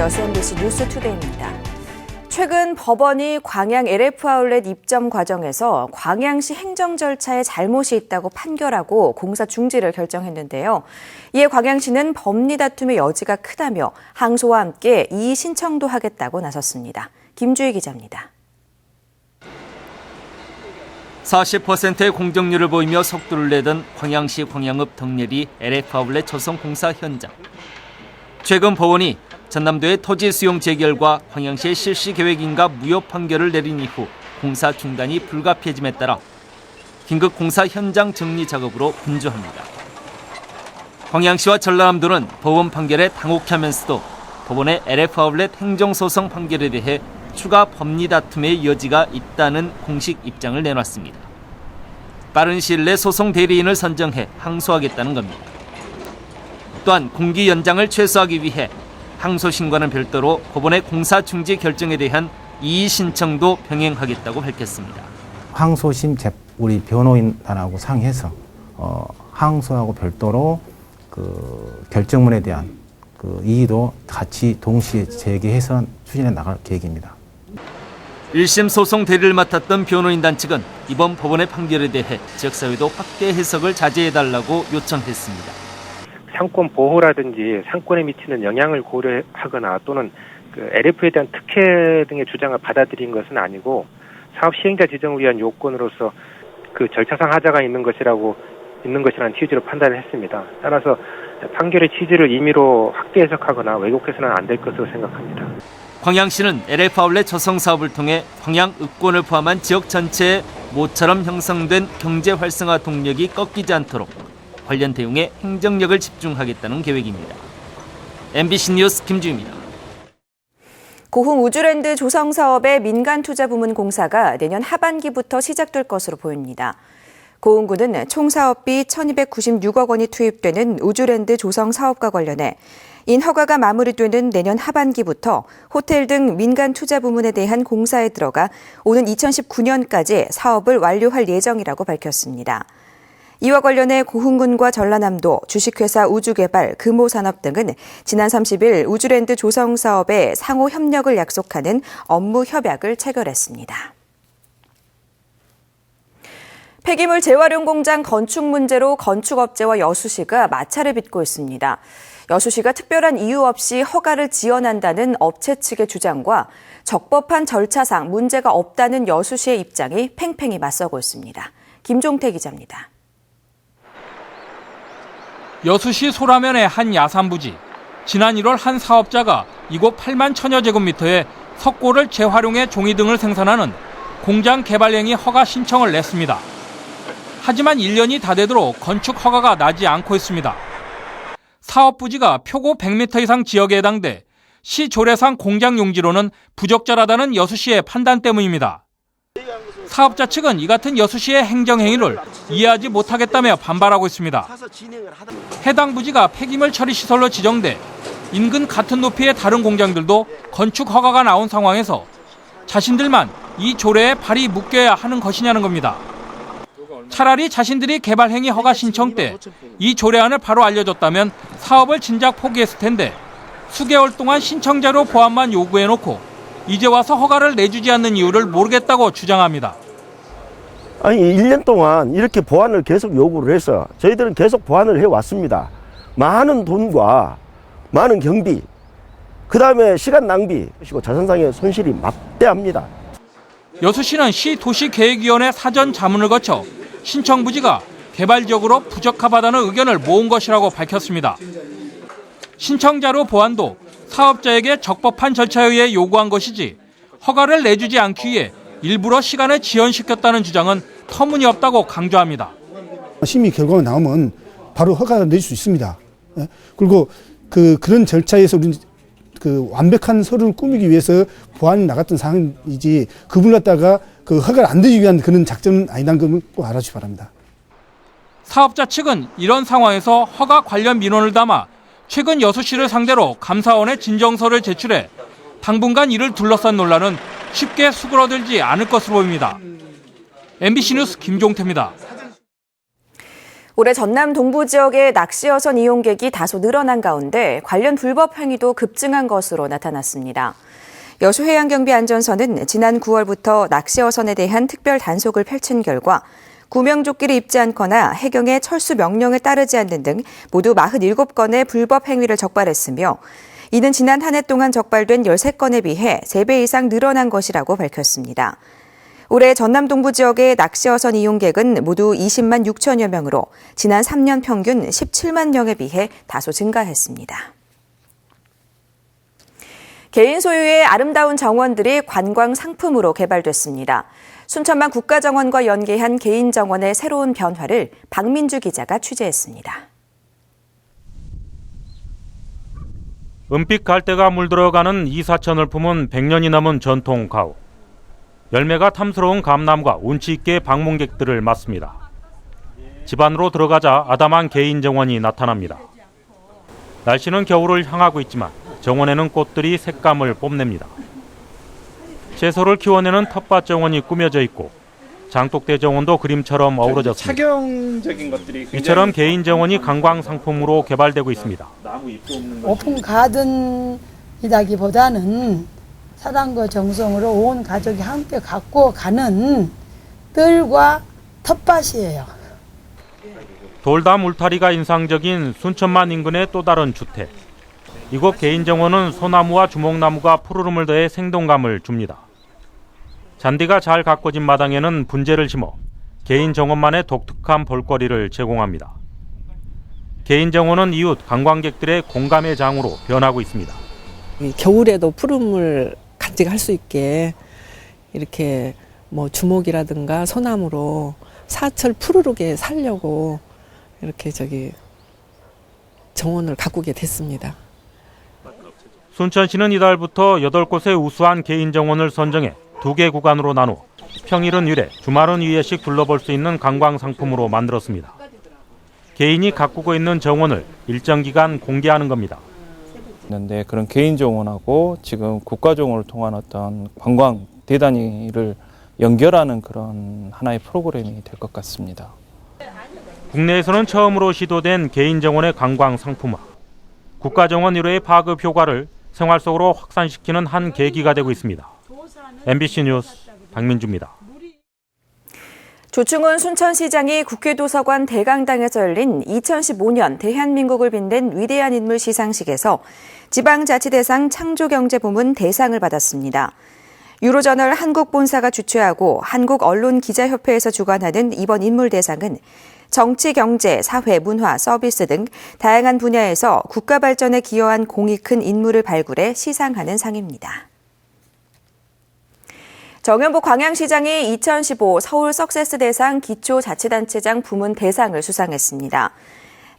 이어서 MBC 뉴스투데이입니다. 최근 법원이 광양 LF 아울렛 입점 과정에서 광양시 행정 절차에 잘못이 있다고 판결하고 공사 중지를 결정했는데요. 이에 광양시는 법리 다툼의 여지가 크다며 항소와 함께 이의 신청도 하겠다고 나섰습니다. 김주희 기자입니다. 40%의 공정률을 보이며 속도를 내던 광양시 광양읍 덕내리 LF 아울렛 조성 공사 현장. 최근 법원이 전남도의 토지 수용 재결과 광양시의 실시 계획인가 무효 판결을 내린 이후 공사 중단이 불가피해짐에 따라 긴급 공사 현장 정리 작업으로 분주합니다. 광양시와 전라남도는 법원 판결에 당혹하면서도 법원의 LF 아울렛 행정소송 판결에 대해 추가 법리 다툼의 여지가 있다는 공식 입장을 내놨습니다. 빠른 시일 내 소송 대리인을 선정해 항소하겠다는 겁니다. 또한 공기 연장을 최소화하기 위해 항소 신고는 별도로 법원의 공사 중지 결정에 대한 이의 신청도 병행하겠다고 밝혔습니다. 항소심 우리 변호인단하고 상의해서 항소하고 별도로 그 결정문에 대한 그 이의도 같이 동시에 제기해서 추진해 나갈 계획입니다. 1심 소송 대리를 맡았던 변호인단 측은 이번 법원의 판결에 대해 지역사회도 확대 해석을 자제해달라고 요청했습니다. 상권 보호라든지 상권에 미치는 영향을 고려하거나 또는 그 LF에 대한 특혜 등의 주장을 받아들인 것은 아니고 사업 시행자 지정을 위한 요건으로서 그 절차상 하자가 있는 것이라는 취지로 판단을 했습니다. 따라서 판결의 취지를 임의로 확대 해석하거나 왜곡해서는 안 될 것으로 생각합니다. 광양시는 LF 아울렛 조성 사업을 통해 광양 읍권을 포함한 지역 전체에 모처럼 형성된 경제 활성화 동력이 꺾이지 않도록 관련 대응에 행정력을 집중하겠다는 계획입니다. MBC 뉴스 김주희입니다. 고흥 우주랜드 조성 사업의 민간투자부문 공사가 내년 하반기부터 시작될 것으로 보입니다. 고흥구는 총 사업비 1,296억 원이 투입되는 우주랜드 조성 사업과 관련해 인 허가가 마무리되는 내년 하반기부터 호텔 등 민간 투자 부문에 대한 공사에 들어가 오는 2019년까지 사업을 완료할 예정이라고 밝혔습니다. 이와 관련해 고흥군과 전라남도, 주식회사 우주개발, 금호산업 등은 지난 30일 우주랜드 조성 사업에 상호 협력을 약속하는 업무 협약을 체결했습니다. 폐기물 재활용 공장 건축 문제로 건축업체와 여수시가 마찰을 빚고 있습니다. 여수시가 특별한 이유 없이 허가를 지연한다는 업체 측의 주장과 적법한 절차상 문제가 없다는 여수시의 입장이 팽팽히 맞서고 있습니다. 김종태 기자입니다. 여수시 소라면의 한 야산부지. 지난 1월 한 사업자가 이곳 8만 천여 제곱미터에 석고를 재활용해 종이 등을 생산하는 공장 개발 행위 허가 신청을 냈습니다. 하지만 1년이 다 되도록 건축 허가가 나지 않고 있습니다. 사업 부지가 표고 100m 이상 지역에 해당돼 시 조례상 공장 용지로는 부적절하다는 여수시의 판단 때문입니다. 사업자 측은 이 같은 여수시의 행정행위를 이해하지 못하겠다며 반발하고 있습니다. 해당 부지가 폐기물 처리 시설로 지정돼 인근 같은 높이의 다른 공장들도 건축 허가가 나온 상황에서 자신들만 이 조례에 발이 묶여야 하는 것이냐는 겁니다. 차라리 자신들이 개발행위 허가 신청 때 이 조례안을 바로 알려줬다면 사업을 진작 포기했을 텐데 수개월 동안 신청자료 보완만 요구해놓고 이제 와서 허가를 내주지 않는 이유를 모르겠다고 주장합니다. 아니 1년 동안 이렇게 보완을 계속 요구를 해서 저희들은 계속 보완을 해왔습니다. 많은 돈과 많은 경비, 그다음에 시간 낭비, 그리고 자산상의 손실이 막대합니다. 여수시는 시도시계획위원회 사전 자문을 거쳐 신청 부지가 개발적으로 부적합하다는 의견을 모은 것이라고 밝혔습니다. 신청자료 보완도 사업자에게 적법한 절차에 의해 요구한 것이지 허가를 내주지 않기 위해 일부러 시간을 지연시켰다는 주장은 터무니없다고 강조합니다. 심의 결과가 나오면 바로 허가를 낼 수 있습니다. 그리고 그런 절차에서 우리 완벽한 서류를 꾸미기 위해서 보완이 나갔던 상황이지 그분 갖다가 허가를 안 내기 위한 그런 작전은 아니라는 걸 꼭 알아주시기 바랍니다. 사업자 측은 이런 상황에서 허가 관련 민원을 담아 최근 여수시를 상대로 감사원에 진정서를 제출해 당분간 이를 둘러싼 논란은 쉽게 수그러들지 않을 것으로 보입니다. MBC 뉴스 김종태입니다. 올해 전남 동부 지역의 낚시어선 이용객이 다소 늘어난 가운데 관련 불법 행위도 급증한 것으로 나타났습니다. 여수해양경비안전선은 지난 9월부터 낚시어선에 대한 특별 단속을 펼친 결과 구명조끼를 입지 않거나 해경의 철수 명령을 따르지 않는 등 모두 47건의 불법 행위를 적발했으며 이는 지난 한 해 동안 적발된 13건에 비해 3배 이상 늘어난 것이라고 밝혔습니다. 올해 전남 동부 지역의 낚시어선 이용객은 모두 20만 6천여 명으로 지난 3년 평균 17만 명에 비해 다소 증가했습니다. 개인 소유의 아름다운 정원들이 관광 상품으로 개발됐습니다. 순천만 국가정원과 연계한 개인 정원의 새로운 변화를 박민주 기자가 취재했습니다. 은빛 갈대가 물들어가는 이사천을 품은 100년이 넘은 전통 가옥. 열매가 탐스러운 감람과 운치 있게 방문객들을 맞습니다. 집 안으로 들어가자 아담한 개인 정원이 나타납니다. 날씨는 겨울을 향하고 있지만 정원에는 꽃들이 색감을 뽐냅니다. 채소를 키워내는 텃밭 정원이 꾸며져 있고 장독대 정원도 그림처럼 어우러졌습니다. 착용적인 것들이 이처럼 개인 정원이 관광 상품으로 개발되고 있습니다. 오픈 가든이라기보다는 사랑과 정성으로 온 가족이 함께 갖고 가는 뜰과 텃밭이에요. 돌담 울타리가 인상적인 순천만 인근의 또 다른 주택. 이곳 개인 정원은 소나무와 주목나무가 푸르름을 더해 생동감을 줍니다. 잔디가 잘 가꿔진 마당에는 분재를 심어 개인 정원만의 독특한 볼거리를 제공합니다. 개인 정원은 이웃 관광객들의 공감의 장으로 변하고 있습니다. 겨울에도 푸름을 간직할 수 있게 이렇게 주목이라든가 소나무로 사철 푸르르게 살려고 이렇게 정원을 가꾸게 됐습니다. 순천시는 이달부터 8곳의 우수한 개인 정원을 선정해 2개 구간으로 나누어 평일은 1회, 주말은 2회씩 둘러볼 수 있는 관광 상품으로 만들었습니다. 개인이 가꾸고 있는 정원을 일정 기간 공개하는 겁니다. 있는데 그런 개인 정원하고 지금 국가 정원을 통한 어떤 관광 대단위를 연결하는 그런 하나의 프로그램이 될 것 같습니다. 국내에서는 처음으로 시도된 개인 정원의 관광 상품화. 국가 정원 1회의 파급 효과를 생활 속으로 확산시키는 한 계기가 되고 있습니다. MBC 뉴스 박민주입니다. 조충훈 순천시장이 국회도서관 대강당에서 열린 2015년 대한민국을 빛낸 위대한 인물 시상식에서 지방자치대상 창조경제부문 대상을 받았습니다. 유로저널 한국본사가 주최하고 한국언론기자협회에서 주관하는 이번 인물대상은 정치, 경제, 사회, 문화, 서비스 등 다양한 분야에서 국가 발전에 기여한 공이 큰 인물을 발굴해 시상하는 상입니다. 정현복 광양시장이 2015 서울 석세스 대상 기초자치단체장 부문 대상을 수상했습니다.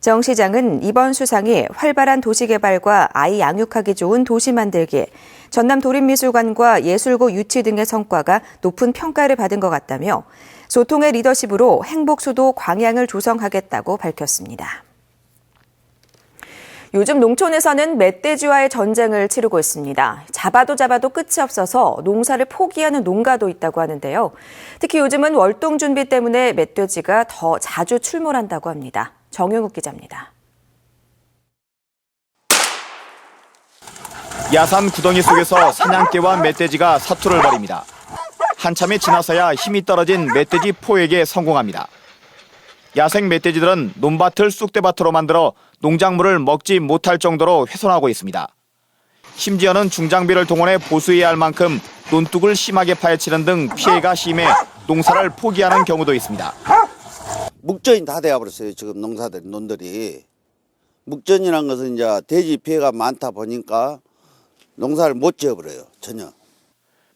정 시장은 이번 수상이 활발한 도시개발과 아이 양육하기 좋은 도시 만들기, 전남 도립미술관과 예술고 유치 등의 성과가 높은 평가를 받은 것 같다며 소통의 리더십으로 행복수도 광양을 조성하겠다고 밝혔습니다. 요즘 농촌에서는 멧돼지와의 전쟁을 치르고 있습니다. 잡아도 끝이 없어서 농사를 포기하는 농가도 있다고 하는데요. 특히 요즘은 월동 준비 때문에 멧돼지가 더 자주 출몰한다고 합니다. 정용욱 기자입니다. 야산 구덩이 속에서 사냥개와 멧돼지가 사투를 벌입니다. 한참이 지나서야 힘이 떨어진 멧돼지 포획에 성공합니다. 야생 멧돼지들은 논밭을 쑥대밭으로 만들어 농작물을 먹지 못할 정도로 훼손하고 있습니다. 심지어는 중장비를 동원해 보수해야 할 만큼 논둑을 심하게 파헤치는 등 피해가 심해 농사를 포기하는 경우도 있습니다. 묵전이 다 되어버렸어요. 지금 논들이. 묵전이라는 것은 이제 돼지 피해가 많다 보니까 농사를 못 지어버려요. 전혀.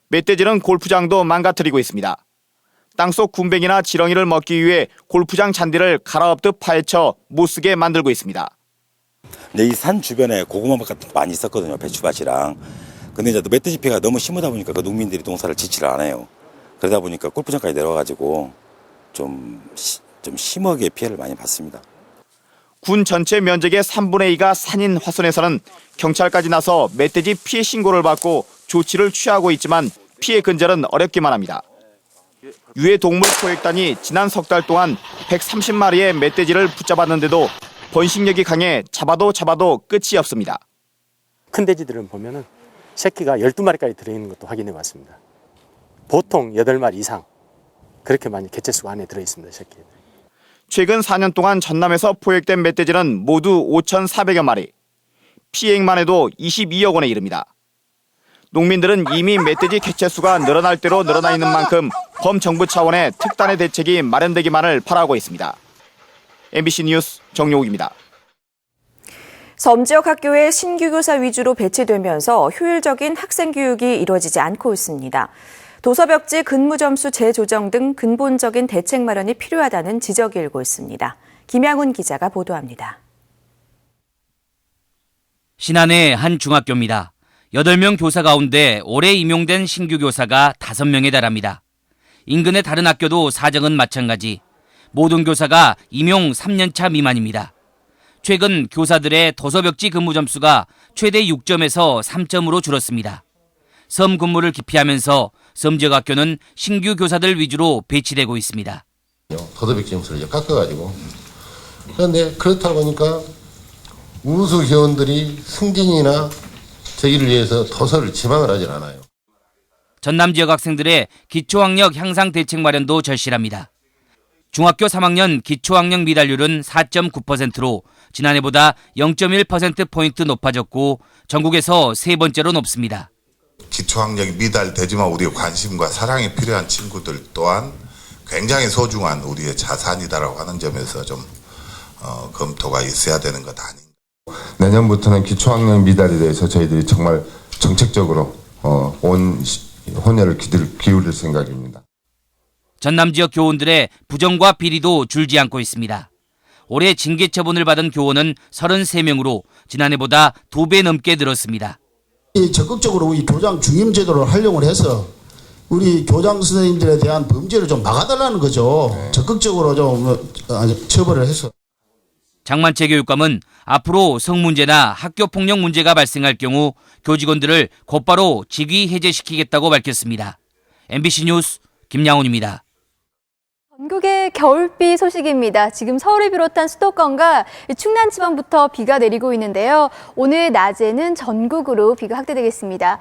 멧돼지는 골프장도 망가뜨리고 있습니다. 땅속 군뱅이나 지렁이를 먹기 위해 골프장 잔디를 갈아엎듯 파헤쳐 못쓰게 만들고 있습니다. 이 산 주변에 고구마밭 같은 거 많이 있었거든요. 배추밭이랑. 근데 이제 멧돼지 피해가 너무 심하다 보니까 그 농민들이 농사를 짓지를 않아요. 그러다 보니까 골프장까지 내려와가지고 좀 심하게 피해를 많이 받습니다. 군 전체 면적의 3분의 2가 산인 화순에서는 경찰까지 나서 멧돼지 피해 신고를 받고 조치를 취하고 있지만 피해 근절은 어렵기만 합니다. 유해 동물 포획단이 지난 석 달 동안 130마리의 멧돼지를 붙잡았는데도 번식력이 강해 잡아도 끝이 없습니다. 큰 돼지들은 보면은 새끼가 12마리까지 들어있는 것도 확인해 봤습니다. 보통 8마리 이상 그렇게 많이 개체수가 안에 들어있습니다. 새끼들. 최근 4년 동안 전남에서 포획된 멧돼지는 모두 5,400여 마리. 피해액만 해도 22억 원에 이릅니다. 농민들은 이미 멧돼지 개체수가 늘어날 대로 늘어나 있는 만큼 범정부 차원의 특단의 대책이 마련되기만을 바라고 있습니다. MBC 뉴스 정용욱입니다. 섬 지역 학교에 신규 교사 위주로 배치되면서 효율적인 학생 교육이 이루어지지 않고 있습니다. 도서벽지 근무 점수 재조정 등 근본적인 대책 마련이 필요하다는 지적이 일고 있습니다. 김양훈 기자가 보도합니다. 신안의 한 중학교입니다. 8명 교사 가운데 올해 임용된 신규 교사가 5명에 달합니다. 인근의 다른 학교도 사정은 마찬가지. 모든 교사가 임용 3년차 미만입니다. 최근 교사들의 도서벽지 근무 점수가 최대 6점에서 3점으로 줄었습니다. 섬 근무를 기피하면서 섬 지역 학교는 신규 교사들 위주로 배치되고 있습니다. 도서벽지 점수를 깎아가지고. 그런데 그렇다 보니까 우수 교원들이 승진이나 저기를 위해서 도서를 지망을 하질 않아요. 전남 지역 학생들의 기초학력 향상 대책 마련도 절실합니다. 중학교 3학년 기초학력 미달률은 4.9%로 지난해보다 0.1%포인트 높아졌고 전국에서 세 번째로 높습니다. 기초학력이 미달되지만 우리의 관심과 사랑이 필요한 친구들 또한 굉장히 소중한 우리의 자산이다라고 하는 점에서 좀 검토가 있어야 되는 것 아닌가. 내년부터는 기초학력 미달에 대해서 저희들이 정말 정책적으로 온 혼혈을 기울일 생각입니다. 전남 지역 교원들의 부정과 비리도 줄지 않고 있습니다. 올해 징계 처분을 받은 교원은 33명으로 지난해보다 2배 넘게 늘었습니다. 적극적으로 이 교장 중임 제도를 활용을 해서 우리 교장 선생님들에 대한 범죄를 좀 막아달라는 거죠. 적극적으로 좀 처벌을 해서. 장만채 교육감은 앞으로 성문제나 학교폭력 문제가 발생할 경우 교직원들을 곧바로 직위 해제시키겠다고 밝혔습니다. MBC 뉴스 김양훈입니다. 전국의 겨울비 소식입니다. 지금 서울을 비롯한 수도권과 충남 지방부터 비가 내리고 있는데요. 오늘 낮에는 전국으로 비가 확대되겠습니다.